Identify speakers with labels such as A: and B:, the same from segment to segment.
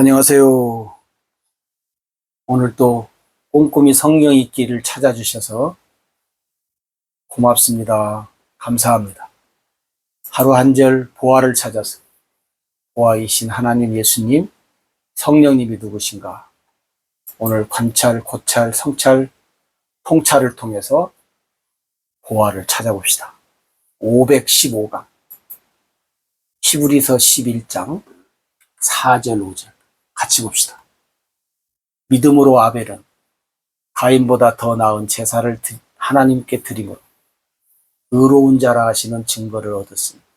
A: 안녕하세요. 오늘 또 꼼꼼히 성경 읽기를 찾아주셔서 고맙습니다. 감사합니다. 하루 한 절 보아를 찾아서 보아이신 하나님 예수님, 성령님이 누구신가? 오늘 관찰, 고찰, 성찰, 통찰을 통해서 보아를 찾아봅시다. 515강 히브리서 11장 4절 5절 같이 봅시다. 믿음으로 아벨은 가인보다 더 나은 제사를 하나님께 드림으로 의로운 자라 하시는 증거를 얻었습니다.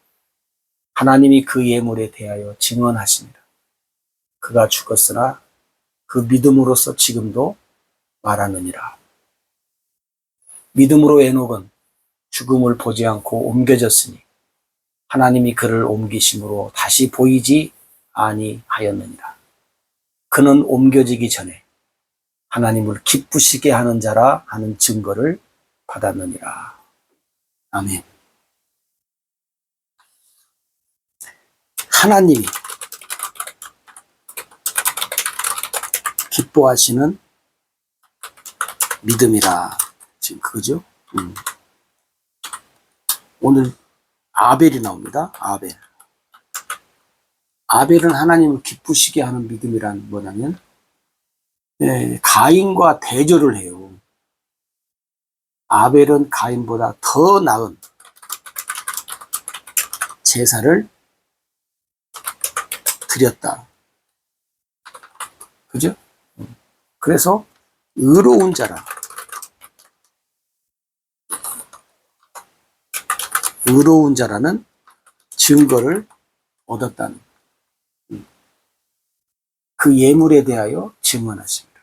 A: 하나님이 그 예물에 대하여 증언하십니다. 그가 죽었으나 그 믿음으로써 지금도 말하느니라. 믿음으로 에녹은 죽음을 보지 않고 옮겨졌으니 하나님이 그를 옮기심으로 다시 보이지 아니하였느니라. 그는 옮겨지기 전에 하나님을 기쁘시게 하는 자라 하는 증거를 받았느니라. 아멘. 하나님이 기뻐하시는 믿음이라. 지금 그거죠? 오늘 아벨이 나옵니다. 아벨. 아벨은 하나님을 기쁘시게 하는 믿음이란 뭐냐면 가인과 대조를 해요. 아벨은 가인보다 더 나은 제사를 드렸다. 그죠? 그래서 의로운 자라. 의로운 자라는 증거를 얻었다는 그 예물에 대하여 증언하십니다.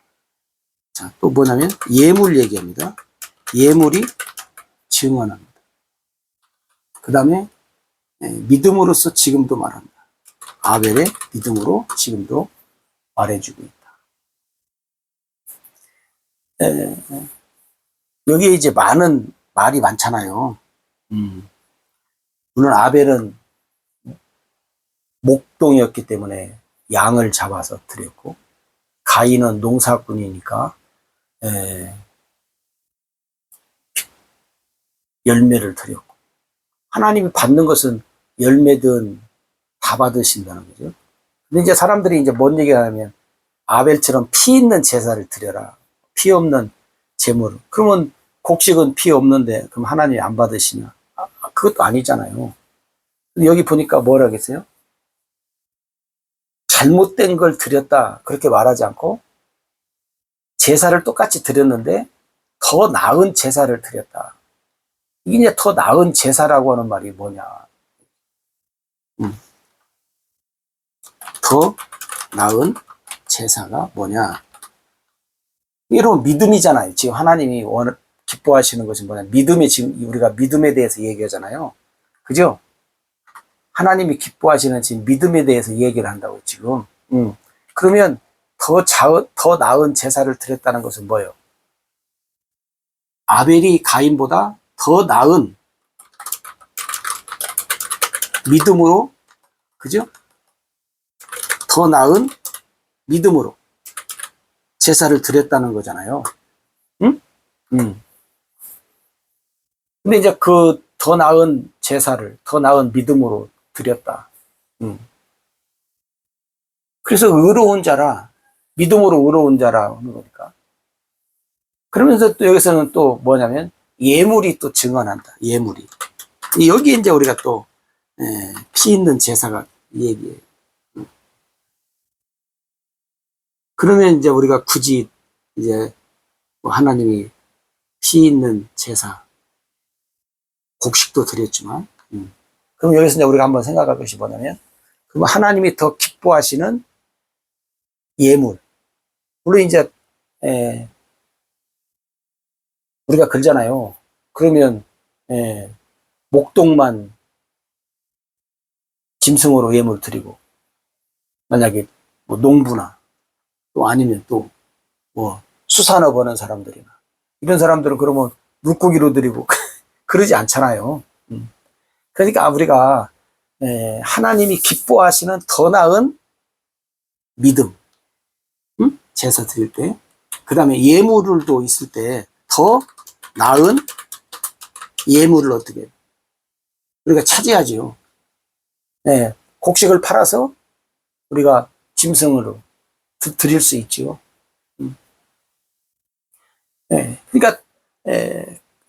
A: 자, 또 뭐냐면 예물 얘기합니다. 예물이 증언합니다. 그 다음에 믿음으로써 지금도 말합니다. 아벨의 믿음으로 지금도 말해주고 있다. 여기에 이제 많은 말이 많잖아요. 물론 아벨은 목동이었기 때문에 양을 잡아서 드렸고, 가인은 농사꾼이니까 열매를 드렸고, 하나님이 받는 것은 열매든 다 받으신다는 거죠. 근데 이제 사람들이 이제 뭔 얘기를 하냐면 아벨처럼 피 있는 제사를 드려라. 피 없는 제물. 그러면 곡식은 피 없는데 그럼 하나님이 안 받으시냐? 그것도 아니잖아요. 근데 여기 보니까 뭐라 하겠어요? 잘못된 걸 드렸다. 그렇게 말하지 않고 제사를 똑같이 드렸는데 더 나은 제사를 드렸다. 이게 더 나은 제사라고 하는 말이 뭐냐? 더 나은 제사가 뭐냐? 이런 믿음이잖아요. 지금 하나님이 기뻐하시는 것이 뭐냐? 믿음이 지금 우리가 믿음에 대해서 얘기하잖아요. 그죠? 하나님이 기뻐하시는 지금 믿음에 대해서 얘기를 한다고 지금. 그러면 더 나은 제사를 드렸다는 것은 뭐예요? 아벨이 가인보다 더 나은 믿음으로, 그죠? 더 나은 믿음으로 제사를 드렸다는 거잖아요. 응? 근데 이제 그 더 나은 제사를 더 나은 믿음으로 드렸다. 그래서 의로운 자라, 믿음으로 의로운 자라 하는 거니까. 그러면서 또 여기서는 또 뭐냐면 예물이 또 증언한다. 예물이. 여기 이제 우리가 또 피 있는 제사가 얘기해요. 그러면 이제 우리가 굳이 이제 하나님이 피 있는 제사, 곡식도 드렸지만, 그럼 여기서 이제 우리가 한번 생각할 것이 뭐냐면, 그럼 하나님이 더 기뻐하시는 예물. 물론 이제, 우리가 그러잖아요. 그러면, 목동만 짐승으로 예물 드리고, 만약에 뭐 농부나, 또 아니면 또 뭐 수산업 하는 사람들이나, 이런 사람들은 그러면 물고기로 드리고, 그러지 않잖아요. 그러니까 우리가 하나님이 기뻐하시는 더 나은 믿음, 제사 드릴 때. 그 다음에 예물도 있을 때 더 나은 예물을 어떻게 우리가 찾아야죠. 네, 곡식을 팔아서 우리가 짐승으로 드릴 수 있죠. 네, 그러니까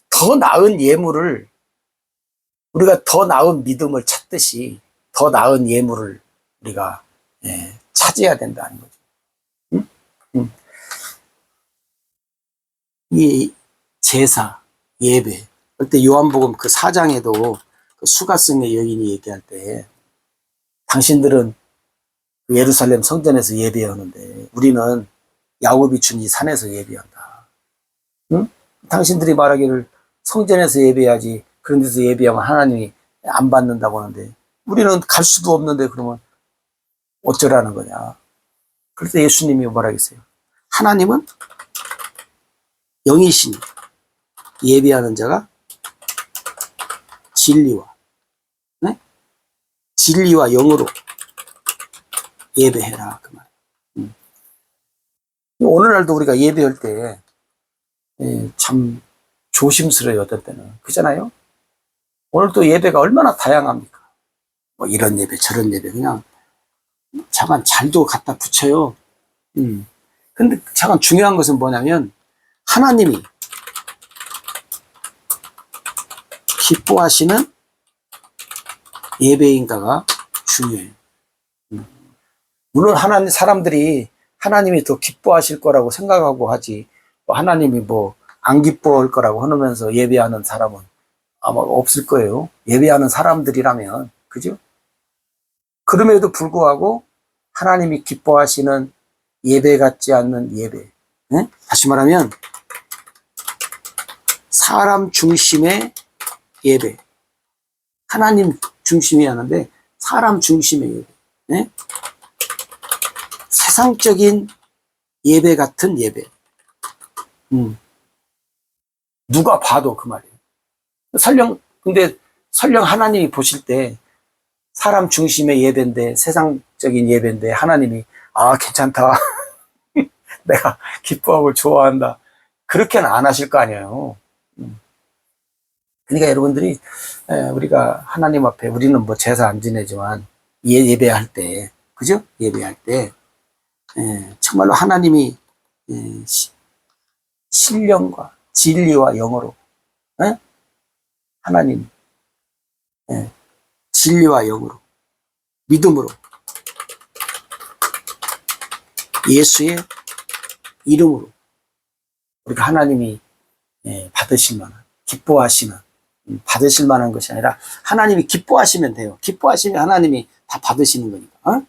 A: 더 나은 예물을 우리가 더 나은 믿음을 찾듯이 더 나은 예물을 우리가 찾아야 된다는 거죠. 응? 응. 이 제사, 예배. 그때 요한복음 그 4장에도 그 수가성의 여인이 얘기할 때 당신들은 예루살렘 성전에서 예배하는데 우리는 야곱이 준 이 산에서 예배한다. 응? 당신들이 말하기를 성전에서 예배하지 그런 데서 예배하면 하나님이 안 받는다고 하는데 우리는 갈 수도 없는데 그러면 어쩌라는 거냐. 그래서 예수님이 뭐라겠어요. 하나님은 영이시니 예배하는 자가 진리와 진리와 영으로 예배해라 그 말. 오늘날도 우리가 예배할 때 참 조심스러워요. 어떤 때는 그잖아요. 오늘 또 예배가 얼마나 다양합니까? 뭐 이런 예배 저런 예배 그냥 잠깐 잘도 갖다 붙여요. 근데 잠깐 중요한 것은 뭐냐면 하나님이 기뻐하시는 예배인가가 중요해요. 물론 하나님 사람들이 하나님이 더 기뻐하실 거라고 생각하고 하지 하나님이 뭐 안 기뻐할 거라고 하면서 예배하는 사람은 아마 없을 거예요. 예배하는 사람들이라면 그죠? 그럼에도 불구하고 하나님이 기뻐하시는 예배 같지 않는 예배. 네? 다시 말하면 사람 중심의 예배. 하나님 중심이 하는데 사람 중심의 예배. 네? 세상적인 예배 같은 예배. 누가 봐도 그 말이에요. 근데 설령 하나님이 보실 때 사람 중심의 예배인데 세상적인 예배인데 하나님이 괜찮다. 내가 기뻐하고 좋아한다. 그렇게는 안 하실 거 아니에요. 그러니까 여러분들이 우리가 하나님 앞에 우리는 뭐 제사 안 지내지만 예배할 때 그죠? 예배할 때 정말로 하나님이 신령과 진리와 영어로 하나님 진리와 영으로 믿음으로 예수의 이름으로 우리가 하나님이 받으실 만한 기뻐하시는 받으실 만한 것이 아니라 하나님이 기뻐하시면 돼요. 기뻐하시면 하나님이 다 받으시는 거니까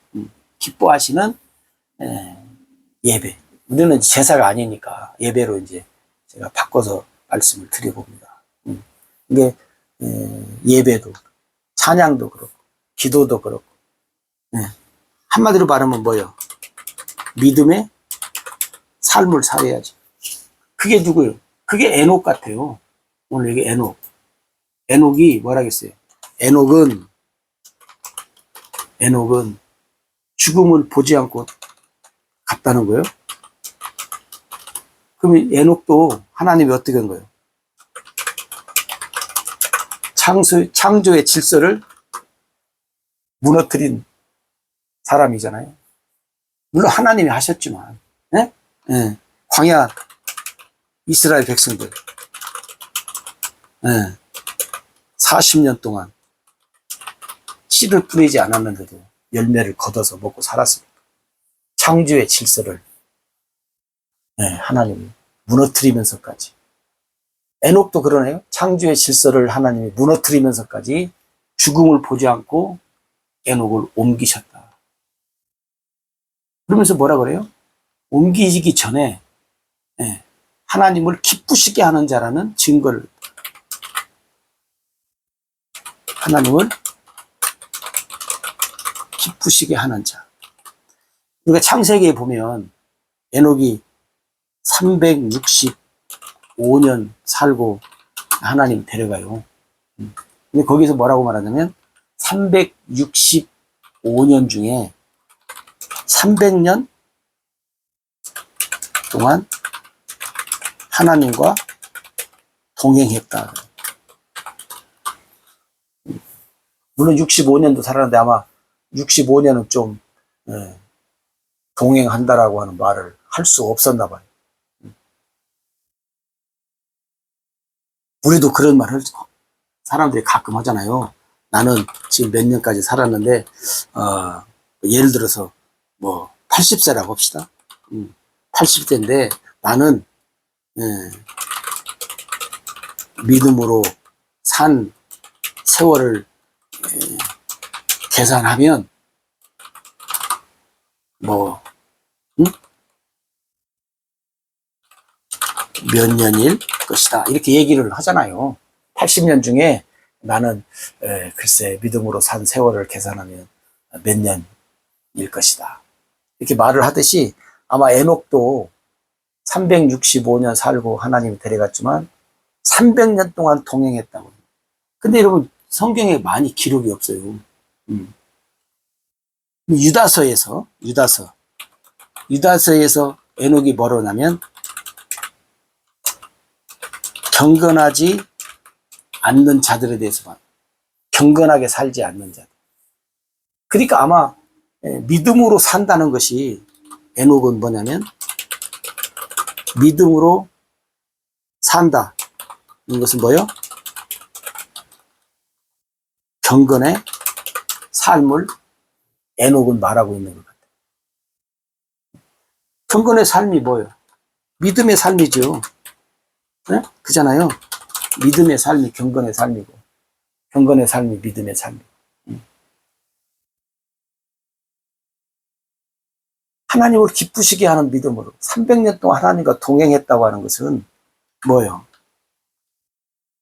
A: 기뻐하시는 예배. 우리는 제사가 아니니까 예배로 이제 제가 바꿔서 말씀을 드려봅니다. 이게 예배도 찬양도 그렇고 기도도 그렇고 한마디로 말하면 뭐예요? 믿음의 삶을 살아야지. 그게 누구예요? 그게 에녹 같아요. 오늘 여기 에녹. 에녹이 뭐라겠어요? 에녹은 죽음을 보지 않고 갔다는 거예요. 그러면 에녹도 하나님이 어떻게 한 거예요? 창조의 질서를 무너뜨린 사람이잖아요. 물론 하나님이 하셨지만 광야 이스라엘 백성들 40년 동안 씨를 뿌리지 않았는데도 열매를 걷어서 먹고 살았습니다. 창조의 질서를 하나님이 무너뜨리면서까지. 에녹도 그러네요. 창조의 질서를 하나님이 무너뜨리면서까지 죽음을 보지 않고 에녹을 옮기셨다. 그러면서 뭐라 그래요? 옮기기 전에 하나님을 기쁘시게 하는 자라는 증거를 하나님을 기쁘시게 하는 자. 우리가 창세기에 보면 에녹이 365년 살고 하나님 데려가요. 근데 거기서 뭐라고 말하냐면 365년 중에 300년 동안 하나님과 동행했다. 물론 65년도 살았는데 아마 65년은 좀 동행한다라고 하는 말을 할 수 없었나 봐요. 우리도 그런 말을 사람들이 가끔 하잖아요. 나는 지금 몇 년까지 살았는데 예를 들어서 뭐 80세라고 합시다. 80세인데 나는 믿음으로 산 세월을 계산하면 뭐 몇 년일 것이다 이렇게 얘기를 하잖아요. 80년 중에 나는 글쎄 믿음으로 산 세월을 계산하면 몇 년일 것이다 이렇게 말을 하듯이 아마 에녹도 365년 살고 하나님이 데려갔지만 300년 동안 동행했다고. 근데 여러분 성경에 많이 기록이 없어요. 유다서에서 에녹이 뭐라냐면 경건하지 않는 자들에 대해서만, 경건하게 살지 않는 자들. 그러니까 아마 믿음으로 산다는 것이, 에녹은 뭐냐면 믿음으로 산다. 이것은 뭐예요? 경건의 삶을 에녹은 말하고 있는 것 같아요. 경건의 삶이 뭐예요? 믿음의 삶이죠. 네? 그잖아요. 믿음의 삶이 경건의 삶이고, 경건의 삶이 믿음의 삶이고. 하나님을 기쁘시게 하는 믿음으로 300년 동안 하나님과 동행했다고 하는 것은 뭐예요?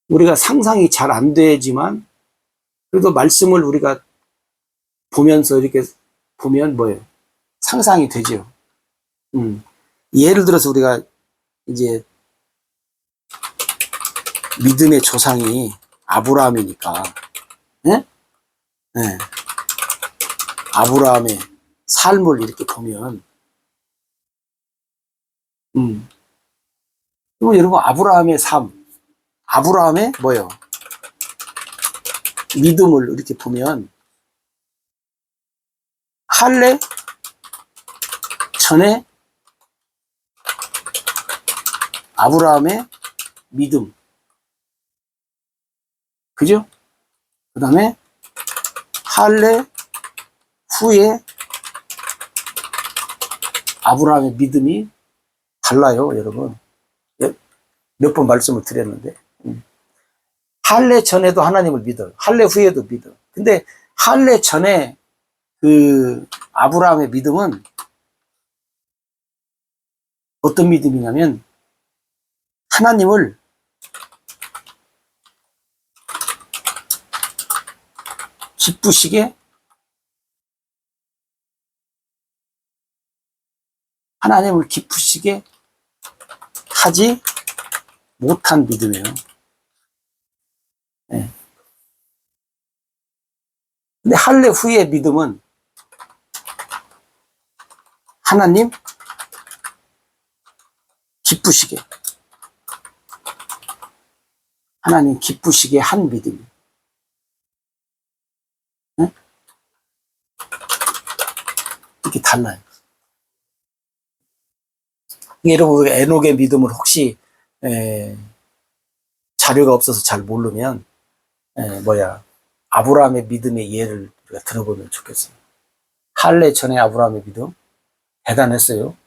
A: 우리가 상상이 잘 안 되지만 그래도 말씀을 우리가 보면서 이렇게 보면 뭐예요? 상상이 되죠. 예를 들어서 우리가 이제 믿음의 조상이 아브라함이니까, 네? 네. 아브라함의 삶을 이렇게 보면, 그럼 여러분 아브라함의 삶, 아브라함의 뭐예요? 믿음을 이렇게 보면 할례 전에 아브라함의 믿음, 그죠? 그 다음에 할례 후에 아브라함의 믿음이 달라요, 여러분. 몇 번 말씀을 드렸는데. 할례 전에도 하나님을 믿어요. 할례 후에도 믿어요. 근데 할례 전에 그 아브라함의 믿음은 어떤 믿음이냐면 하나님을 기쁘시게, 하나님을 기쁘시게 하지 못한 믿음이에요. 네. 근데 할례 후의 믿음은 하나님 기쁘시게, 하나님 기쁘시게 한 믿음이에요. 네? 이렇게 달라요. 여러분, 에녹의 믿음을 혹시 자료가 없어서 잘 모르면 아브라함의 믿음의 예를 우리가 들어보면 좋겠어요. 할례 전에 아브라함의 믿음 대단했어요.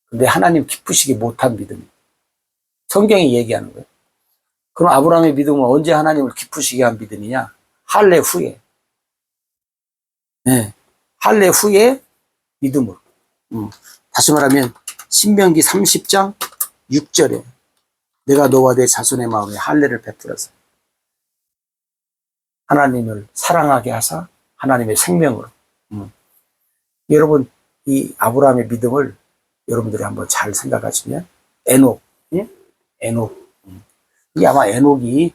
A: 근데 하나님 기쁘시게 못한 믿음, 성경이 얘기하는 거예요. 그럼 아브라함의 믿음은 언제 하나님을 기쁘시게 한 믿음이냐? 할례 후에. 네. 할례 후에 믿음으로. 다시 말하면 신명기 30장 6절에 내가 너와 내 자손의 마음에 할례를 베풀어서 하나님을 사랑하게 하사 하나님의 생명으로. 여러분, 이 아브라함의 믿음을 여러분들이 한번 잘 생각하시면 에녹, 예? 에녹. 이게 아마 에녹이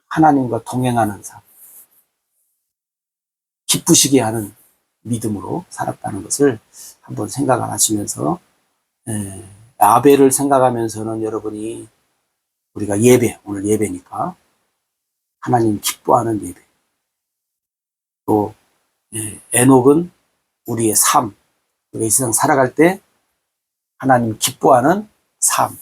A: 하나님과 동행하는 삶, 기쁘시게 하는 믿음으로 살았다는 것을 한번 생각을 하시면서, 아벨을 생각하면서는 여러분이 우리가 예배, 오늘 예배니까 하나님 기뻐하는 예배, 또 에녹은 우리의 삶, 우리 이 세상 살아갈 때 하나님 기뻐하는 삶,